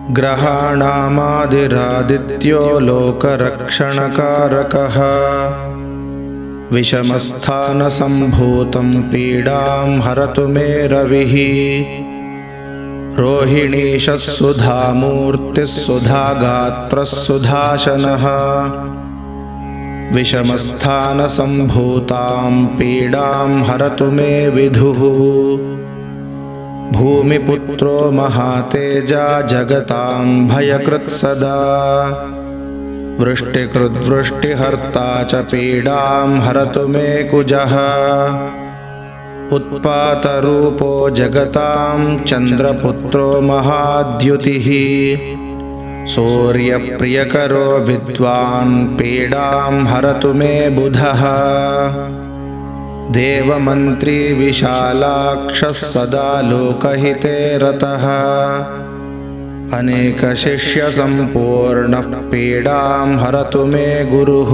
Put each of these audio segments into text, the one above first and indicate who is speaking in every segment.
Speaker 1: ग्रहाणामादिरादित्यो लोकरक्षणकारकः विषमस्थानसम्भूतं पीडां हरतु मे रविः। रोहिणीशः सुधामूर्तिः सुधागात्रः सुधाशनः विषमस्थानसम्भूतां पीडां हरतु मे विधुः। भूमिपुत्रो महातेजा जगतां भयकृत् सदा वृष्टिकृद्वृष्टिहर्ता च पीडां हरतु मे कुजः। उत्पातरूपो जगतां चन्द्रपुत्रो महाद्युतिः सूर्यप्रियकरो विद्वान् पीडां हरतु मे बुधः। देवमन्त्री विशालाक्षः सदा लोकहिते रतः अनेकशिष्यसम्पूर्णः पीडां हरतु मे गुरुः।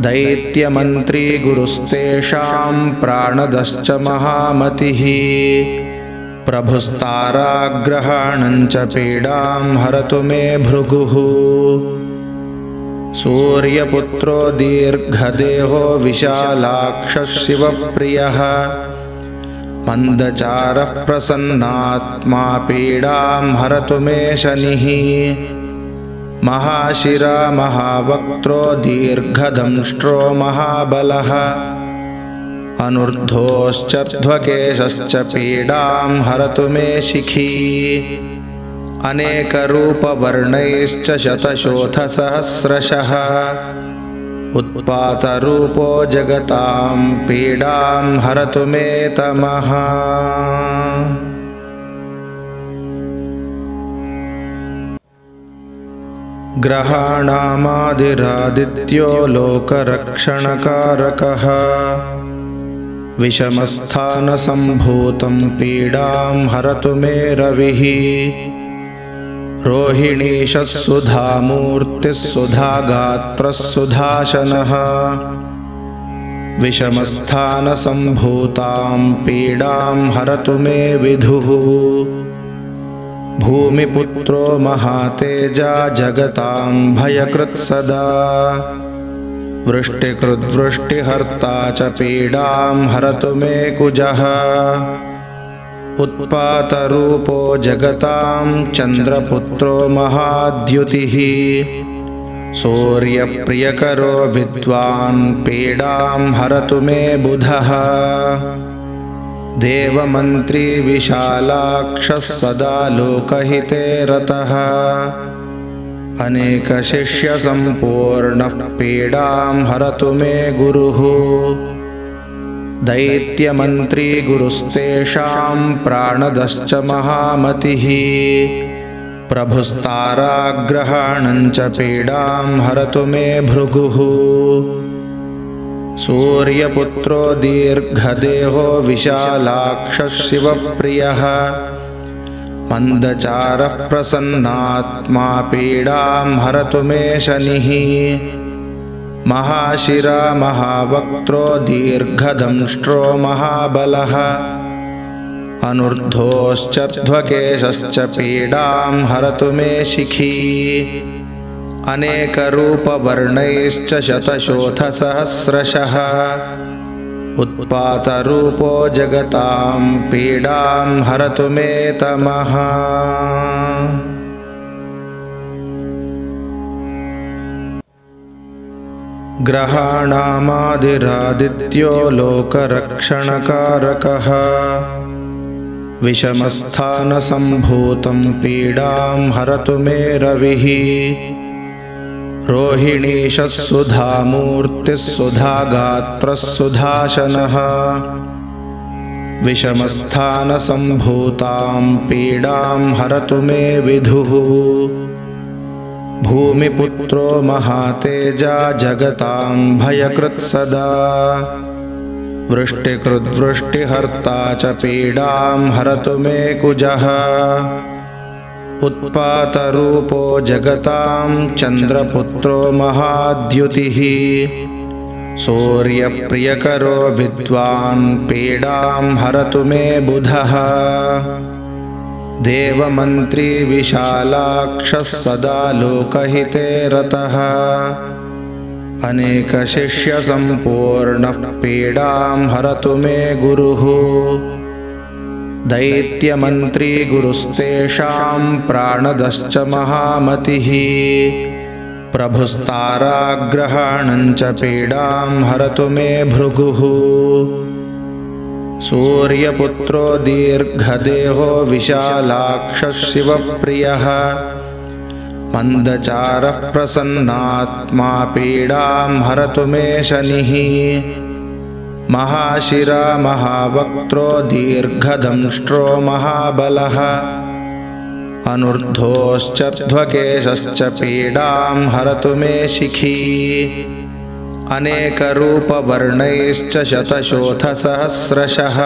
Speaker 1: दैत्यमन्त्री गुरुस्तेषां प्राणदश्च महामतिः प्रभुस्ताराग्रहाणं च पीडां हरतु मे भृगुः। सूर्यपुत्रो दीर्घदेहो विशालाक्षः शिवप्रियः मन्दचारः प्रसन्नात्मा पीडां हरतु मे शनिः। महाशिरा महावक्त्रो दीर्घदंष्ट्रो महाबलः अनुर्ध्वोश्चर्ध्वकेशश्च पीडां हरतु मे शिखी। अनेकरूपवर्णैश्च शतशोथसहस्रशः उत्पातरूपो जगतां पीडां हरतु मे तमः। ग्रहाणामादिरादित्यो लोकरक्षणकारकः विषमस्थानसम्भूतं पीडां हरतु मे रविः। रोहिणीशः सुधामूर्तिः सुधागात्रः सुधाशनः विषमस्थानसम्भूतां पीडां हरतु मे विधुः। भूमिपुत्रो महातेजा जगतां भयकृत् सदा वृष्टिकृद्वृष्टिहर्ता च पीडां हरतु मे कुजः। उत्पातरूपो जगतां चन्द्रपुत्रो महाद्युतिः सूर्यप्रियकरो विद्वान् पीडां हरतु मे बुधः। देवमन्त्री विशालाक्षः सदा लोकहिते रतः अनेकशिष्यसम्पूर्णः पीडां हरतु मे गुरुः। दैत्यमन्त्री गुरुस्तेषां प्राणदश्च महामतिः प्रभुस्ताराग्रहाणं च पीडां हरतु मे भृगुः। सूर्यपुत्रो दीर्घदेहो विशालाक्षः शिवप्रियः मन्दचारः प्रसन्नात्मा पीडां हरतु मे शनिः। महाशिरा महावक्त्रो दीर्घदंष्ट्रो महाबलः अनुर्ध्वोश्चर्ध्वकेशश्च पीडां हरतु मे शिखी। अनेकरूपवर्णैश्च शतशोथसहस्रशः उत्पातरूपो जगतां पीडां हरतु मे तमः। ग्रहाणामादिरादित्यो लोकरक्षणकारकः विषमस्थानसम्भूतं पीडां हरतु मे रविः। रोहिणीशः सुधामूर्तिः सुधागात्रः सुधाशनः विषमस्थानसम्भूतां पीडां हरतु मे विधुः। भूमिपुत्रो महातेजा जगतां भयकृत् सदा वृष्टिकृद्वृष्टिहर्ता च पीडां हरतु मे कुजः। उत्पातरूपो जगतां चन्द्रपुत्रो महाद्युतिः सूर्यप्रियकरो विद्वान् पीडां हरतु मे बुधः। देवमन्त्री विशालाक्षः सदा लोकहिते रतः अनेकशिष्यसम्पूर्णः पीडां हरतु मे गुरुः दैत्यमन्त्री गुरुस्तेषां प्राणदश्च महामतिः प्रभुस्ताराग्रहाणञ्च पीडां हरतु मे भृगुः सूर्यपुत्रो दीर्घदेहो विशालाक्षः शिवप्रियः मन्दचारः प्रसन्नात्मा पीडां हरतु मे शनिः महाशिरा महावक्त्रो दीर्घदंष्ट्रो महाबलः अनुर्ध्वोश्चर्ध्वकेशश्च पीडां हरतु मे शिखी अनेकरूपवर्णैश्च शतशोथसहस्रशः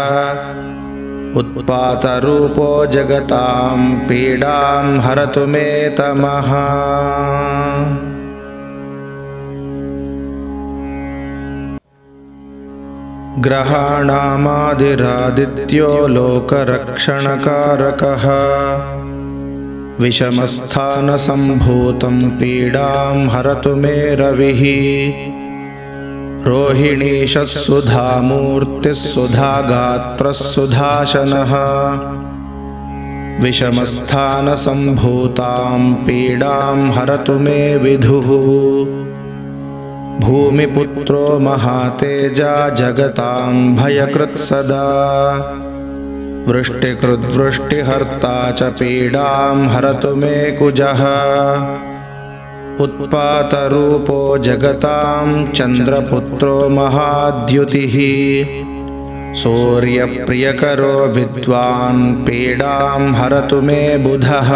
Speaker 1: उत्पातरूपो जगतां पीडां हरतु मे तमः ग्रहाणामादिरादित्यो लोकरक्षणकारकः विषमस्थानसम्भूतं पीडां हरतु मे रविः रोहिणीशः सुधामूर्तिः सुधागात्रः सुधाशनः विषमस्थानसम्भूतां पीडां हरतु मे विधुः भूमिपुत्रो महातेजा जगतां भयकृत् सदा वृष्टिकृद्वृष्टिहर्ता च पीडां हरतु मे कुजः उत्पातरूपो जगतां चन्द्रपुत्रो महाद्युतिः सूर्यप्रियकरो विद्वान् पीडां हरतु मे बुधः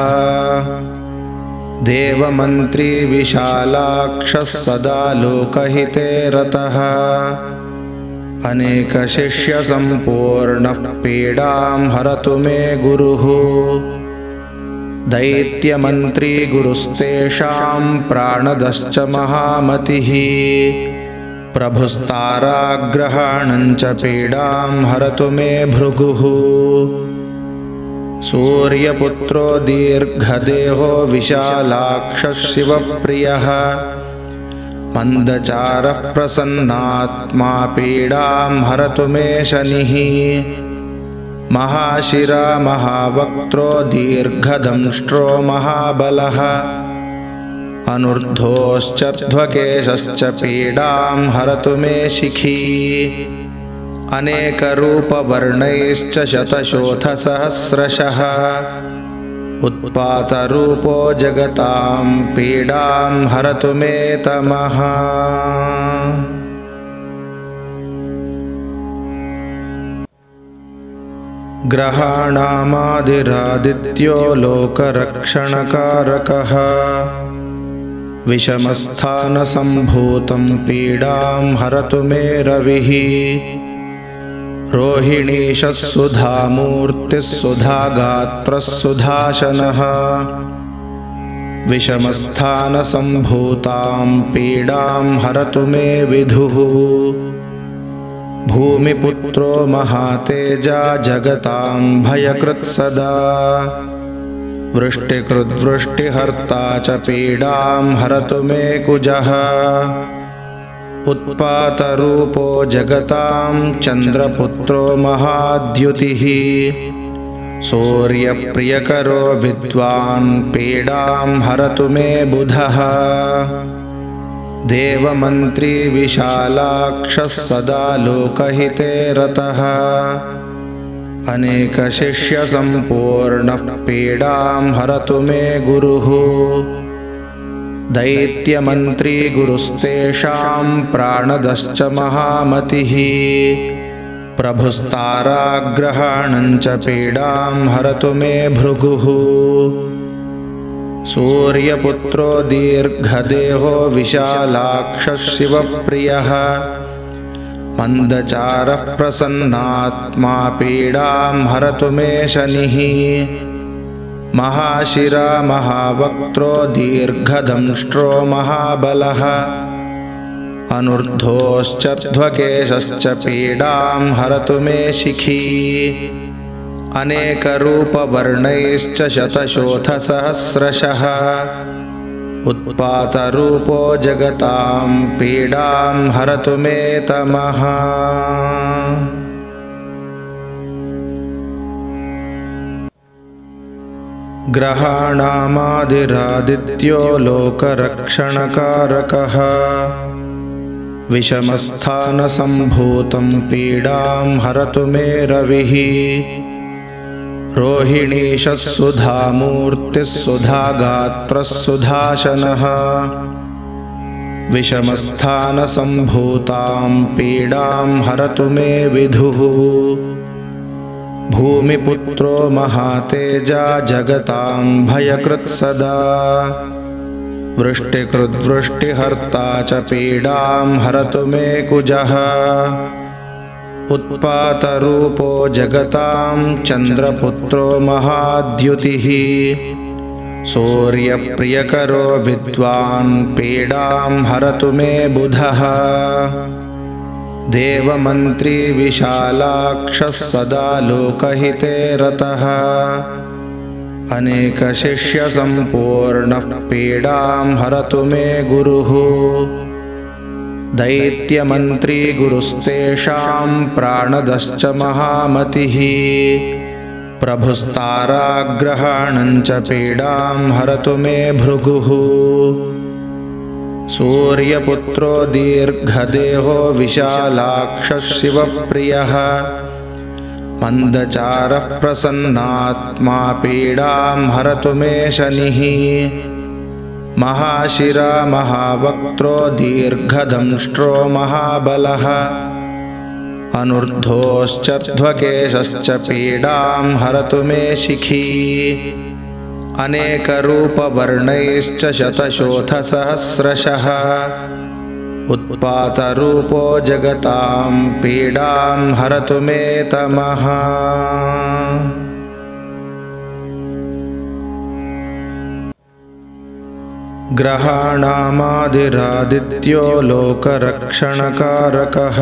Speaker 1: देवमन्त्री विशालाक्षः सदा लोकहिते रतः अनेकशिष्यसम्पूर्णः पीडां हरतु मे गुरुः दैत्यमन्त्री गुरुस्तेषां प्राणदश्च महामतिः प्रभुस्ताराग्रहाणञ्च पीडां हरतु मे भृगुः सूर्यपुत्रो दीर्घदेहो विशालाक्षः शिवप्रियः मन्दचारः प्रसन्नात्मा पीडां हरतु मे शनिः महाशिरा महावक्त्रो दीर्घदंष्ट्रो महाबलः अनुर्ध्वोश्चर्ध्वकेशश्च पीडां हरतु मे शिखी अनेकरूपवर्णैश्च शतशोथसहस्रशः उत्पातरूपो जगतां पीडां हरतु मे तमः ग्रहाणामादिरादित्यो लोकरक्षणकारकः विषमस्थानसम्भूतं पीडां हरतु मे रविः रोहिणीशः सुधामूर्तिः सुधागात्रः सुधाशनः विषमस्थानसम्भूतां पीडां हरतु मे विधुः भूमिपुत्रो महातेजा जगतां भयकृत् सदा वृष्टिकृद्वृष्टिहर्ता च पीडां हरतु मे कुजः उत्पातरूपो जगतां चन्द्रपुत्रो महाद्युतिः सूर्यप्रियकरो विद्वान् पीडां हरतु मे बुधः देवमन्त्री विशालाक्षः सदा लोकहिते रतः अनेकशिष्यसम्पूर्णः पीडां हरतु मे गुरुः दैत्यमन्त्री गुरुस्तेषां प्राणदश्च महामतिः प्रभुस्ताराग्रहाणञ्च पीडां हरतु मे भृगुः सूर्यपुत्रो दीर्घदेहो विशालाक्षः शिवप्रियः मन्दचारः प्रसन्नात्मा पीडां हरतु मे शनिः महाशिरा महावक्त्रो दीर्घदंष्ट्रो महाबलः अनुर्ध्वोश्चर्ध्वकेशश्च पीडां हरतु मे शिखी अनेकरूपवर्णैश्च शतशोथसहस्रशः उत्पातरूपो जगतां पीडां हरतु मे तमः। ग्रहाणामादिरादित्यो लोकरक्षणकारकः विषमस्थानसम्भूतं पीडां हरतु मे रविः। रोहिणीशः सुधामूर्तिः सुधागात्रः सुधाशनः विषमस्थानसम्भूतां पीडां हरतु मे विधुः। भूमिपुत्रो महातेजा जगतां भयकृत् सदा वृष्टिकृद्वृष्टिहर्ता च पीडां हरतु मे कुजः। उत्पातरूपो जगतां चन्द्रपुत्रो महाद्युतिः सूर्यप्रियकरो विद्वान् पीडां हरतु मे बुधः। देवमन्त्री विशालाक्षः सदा लोकहिते रतः अनेकशिष्यसम्पूर्णः पीडां हरतु मे गुरुः। दैत्यमन्त्री गुरुस्तेषां प्राणदश्च महामतिः प्रभुस्ताराग्रहाणं च पीडां हरतु मे भृगुः। सूर्यपुत्रो दीर्घदेहो विशालाक्षः शिवप्रियः मन्दचारः प्रसन्नात्मा पीडां हरतु मे शनिः। महाशिरा महावक्त्रो दीर्घदंष्ट्रो महाबलः अनुर्ध्वोश्चर्ध्वकेशश्च पीडां हरतु मे शिखी। अनेकरूपवर्णैश्च शतशोथसहस्रशः उत्पातरूपो जगतां पीडां हरतु मे तमः। ग्रहाणामादिरादित्यो लोकरक्षणकारकः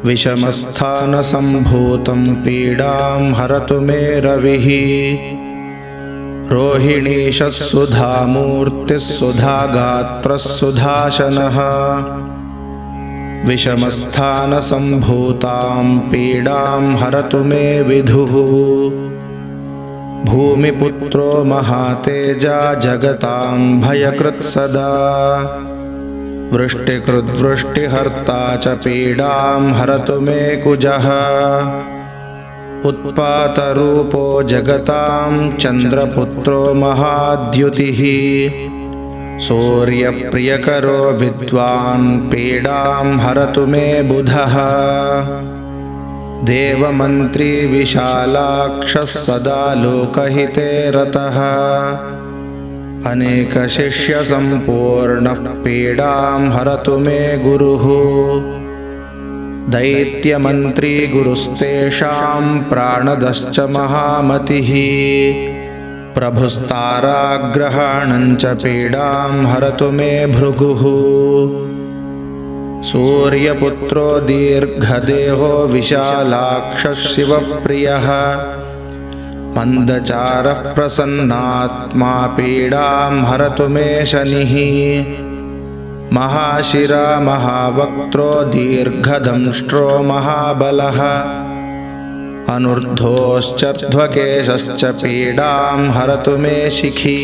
Speaker 1: विषमस्थानसम्भूतं पीडां हरतु मे रविः। रोहिणीशः सुधामूर्तिः सुधागात्रः सुधाशनः विषमस्थानसम्भूतां पीडां हरतु मे विधुः। भूमिपुत्रो महातेजा जगतां भयकृत् सदा वृष्टिकृद्वृष्टिहर्ता च पीडां हरतु मे कुजः। उत्पातरूपो जगतां चन्द्रपुत्रो महाद्युतिः सूर्यप्रियकरो विद्वान् पीडां हरतु मे बुधः। देवमन्त्री विशालाक्षः सदा लोकहिते रतः अनेकशिष्यसम्पूर्णः पीडां हरतु मे गुरुः। दैत्यमन्त्री गुरुस्तेषां प्राणदश्च महामतिः प्रभुस्ताराग्रहाणं च पीडां हरतु मे भृगुः। सूर्यपुत्रो दीर्घदेहो विशालाक्षः शिवप्रियः मन्दचारः प्रसन्नात्मा पीडां हरतु मे शनिः। महाशिरा महावक्त्रो दीर्घदंष्ट्रो महाबलः अनुर्ध्वोश्चर्ध्वकेशश्च पीडां हरतु मे शिखी।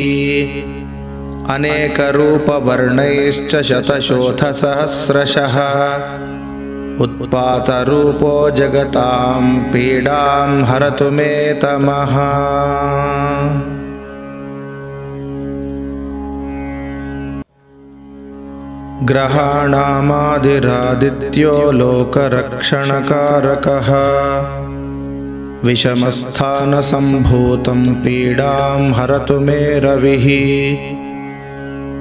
Speaker 1: अनेकरूपवर्णैश्च शतशोथसहस्रशः उत्पातरूपो जगतां पीडां हरतु मे तमः। ग्रहाणामादिरादित्यो लोकरक्षणकारकः विषमस्थानसम्भूतं पीडां हरतु मे रविः।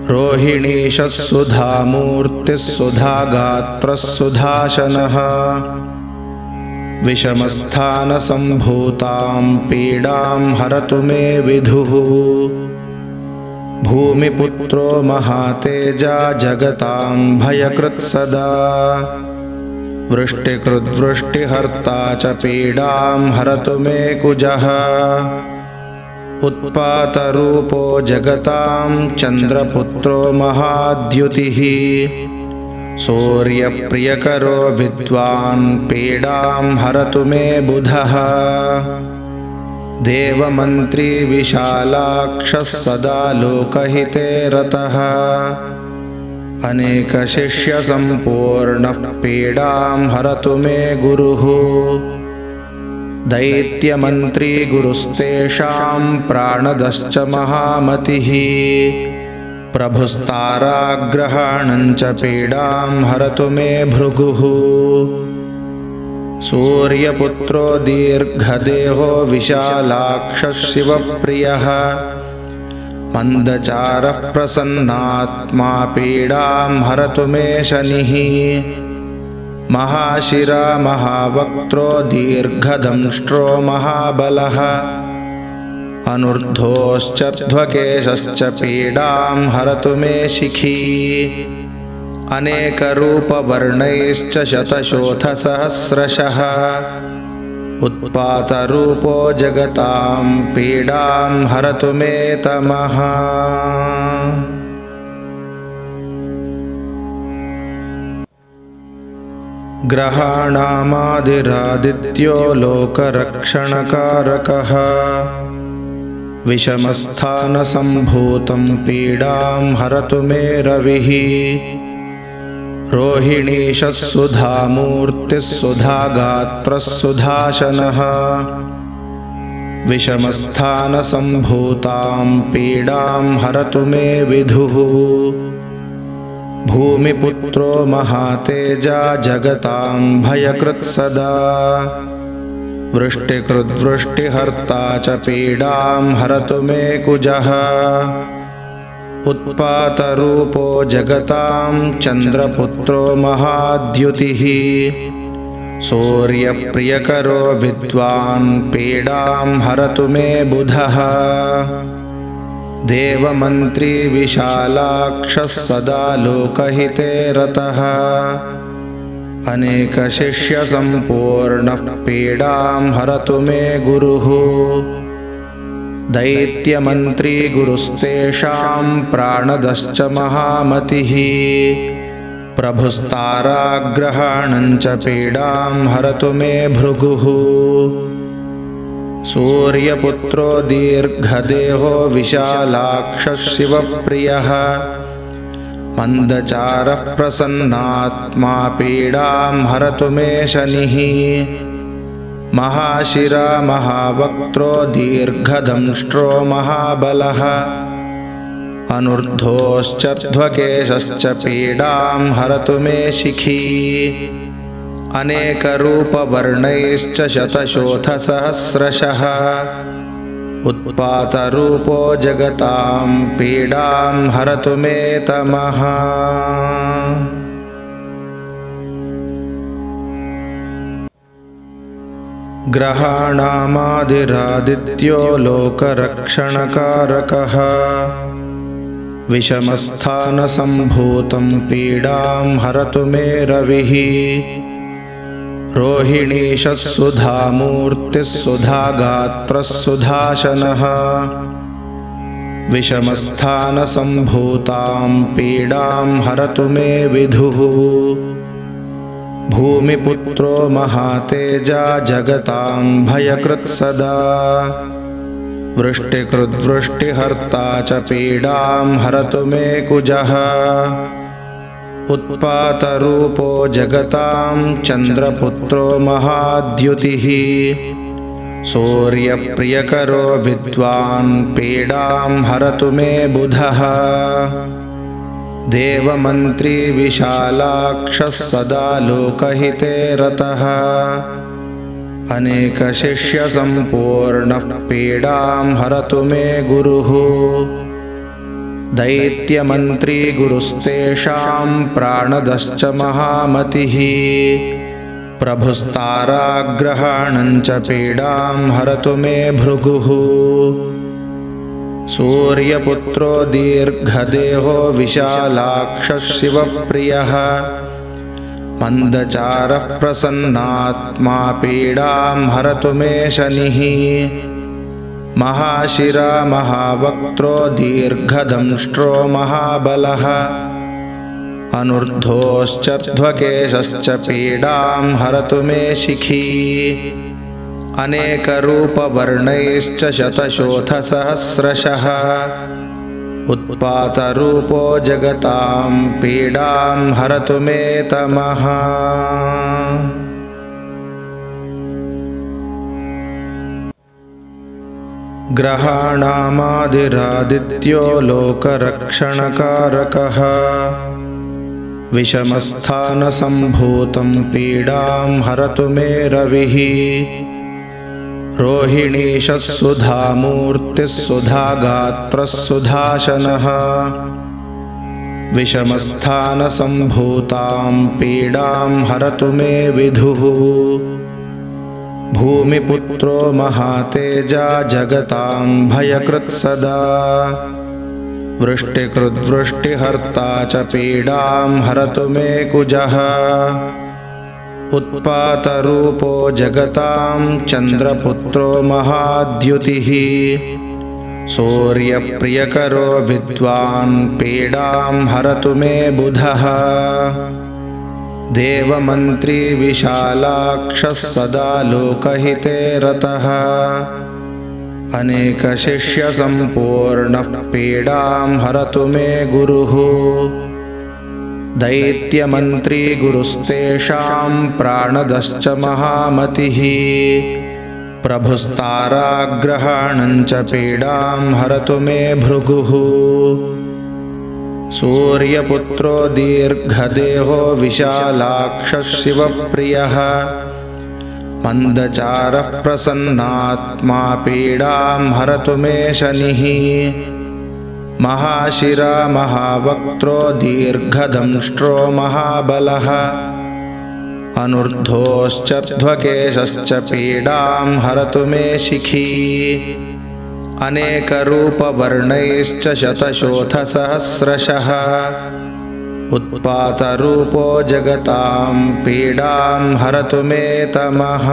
Speaker 1: रोहिणीशः सुधामूर्तिः सुधागात्रः सुधाशनः विषमस्थानसम्भूतां पीडां हरतु मे विधुः। भूमिपुत्रो महातेजा जगतां भयकृत् सदा वृष्टिकृद्वृष्टिहर्ता च पीडां हरतु मे कुजः उत्पातरूपो जगतां चन्द्रपुत्रो महाद्युतिः सूर्यप्रियकरो विद्वान् पीडां हरतु मे बुधः देवमन्त्री विशालाक्षः सदा लोकहिते रतः अनेकशिष्यसम्पूर्णः पीडां हरतु मे गुरुः दैत्यमन्त्री गुरुस्तेषां प्राणदश्च महामतिः प्रभुस्ताराग्रहाणं च पीडां हरतु मे भृगुः सूर्यपुत्रो दीर्घदेहो विशालाक्षः शिवप्रियः मन्दचारः प्रसन्नात्मा पीडां हरतु मे शनिः महाशिरा महावक्त्रो दीर्घदंष्ट्रो महाबलः अनुर्ध्वोश्चर्ध्वकेशश्च पीडां हरतु मे शिखी अनेकरूपवर्णैश्च शतशोथसहस्रशः उत्पातरूपो जगतां पीडां हरतु मे तमः ग्रहाणामादिरादित्यो लोकरक्षणकारकः विषमस्थानसम्भूतं पीडां हरतु मे रविः रोहिणीशः सुधामूर्तिः सुधागात्रः सुधाशनः विषमस्थानसम्भूतां पीडां हरतु मे विधुः भूमिपुत्रो महातेजा जगतां भयकृत् सदा वृष्टिकृद्वृष्टिहर्ता च पीडां हरतु मे कुजः उत्पातरूपो जगतां चन्द्रपुत्रो महाद्युतिः सूर्यप्रियकरो विद्वान् पीडां हरतु मे बुधः देवमन्त्री विशालाक्षः सदा लोकहिते रतः अनेकशिष्यसम्पूर्णः पीडां हरतु मे गुरुः दैत्यमन्त्री गुरुस्तेषां प्राणदश्च महामतिः प्रभुस्ताराग्रहाणं च पीडां हरतु मे भृगुः सूर्यपुत्रो दीर्घदेहो विशालाक्षः शिवप्रियः मन्दचारः प्रसन्नात्मा पीडां हरतु मे शनिः महाशिरा महावक्त्रो दीर्घदंष्ट्रो महाबलः अनुर्ध्वोश्चर्ध्वकेशश्च पीडां हरतु मे शिखी अनेकरूपवर्णैश्च शतशोथसहस्रशः उत्पातरूपो जगतां पीडां हरतु मे तमः ग्रहाणामादिरादित्यो लोकरक्षणकारकः विषमस्थानसम्भूतं पीडां हरतु मे रविः रोहिणीशः सुधामूर्तिः सुधागात्रः सुधाशनः विषमस्थानसम्भूतां पीडां हरतु मे विधुः भूमिपुत्रो महातेजा जगतां भयकृत् सदा वृष्टिकृद्वृष्टिहर्ता च पीडां हरतु मे कुजः उत्पातरूपो जगतां चन्द्रपुत्रो महाद्युतिः सूर्यप्रियकरो विद्वान् पीडां हरतु मे बुधः देवमन्त्री विशालाक्षः सदा लोकहिते रतः अनेकशिष्यसम्पूर्णः पीडां हरतु मे गुरुः दैत्यमन्त्री गुरुस्तेषां प्राणदश्च महामतिः प्रभुस्ताराग्रहाणं च पीडां हरतु मे भृगुः सूर्यपुत्रो दीर्घदेहो विशालाक्षः शिवप्रियः मन्दचारः प्रसन्नात्मा पीडां हरतु मे शनिः महाशिरा महावक्त्रो दीर्घदंष्ट्रो महाबलः अनुर्ध्वोश्चर्ध्वकेशश्च पीडां हरतु मे शिखी अनेकरूपवर्णैश्च शतशोथसहस्रशः उत्पातरूपो जगतां पीडां हरतु मे तमः। ग्रहाणामादिरादित्यो लोकरक्षणकारकः विषमस्थानसम्भूतं पीडां हरतु मे रविः रोहिणीशः सुधामूर्तिः सुधागात्रः सुधाशनः विषमस्थानसम्भूतां पीडां हरतु मे विधुः भूमिपुत्रो महातेजा जगतां भयकृत् सदा वृष्टिकृद्वृष्टिहर्ता च पीडां हरतु मे कुजः उत्पातरूपो जगतां चन्द्रपुत्रो महाद्युतिः सूर्यप्रियकरो विद्वान् पीडां हरतु मे बुधः देवमन्त्री विशालाक्षः सदा लोकहिते रतः अनेकशिष्यसम्पूर्णः पीडां हरतु मे गुरुः दैत्यमन्त्री गुरुस्तेषां प्राणदश्च महामतिः प्रभुस्ताराग्रहाणं च पीडां हरतु मे भृगुः सूर्यपुत्रो दीर्घदेहो विशालाक्षः शिवप्रियः मन्दचारः प्रसन्नात्मा पीडां हरतु मे शनिः महाशिरा महावक्त्रो दीर्घदंष्ट्रो महाबलः अनुर्ध्वोश्चर्ध्वकेशश्च पीडां हरतु मे शिखी अनेकरूपवर्णैश्च शतशोथसहस्रशः उत्पातरूपो जगतां पीडां हरतु मे तमः।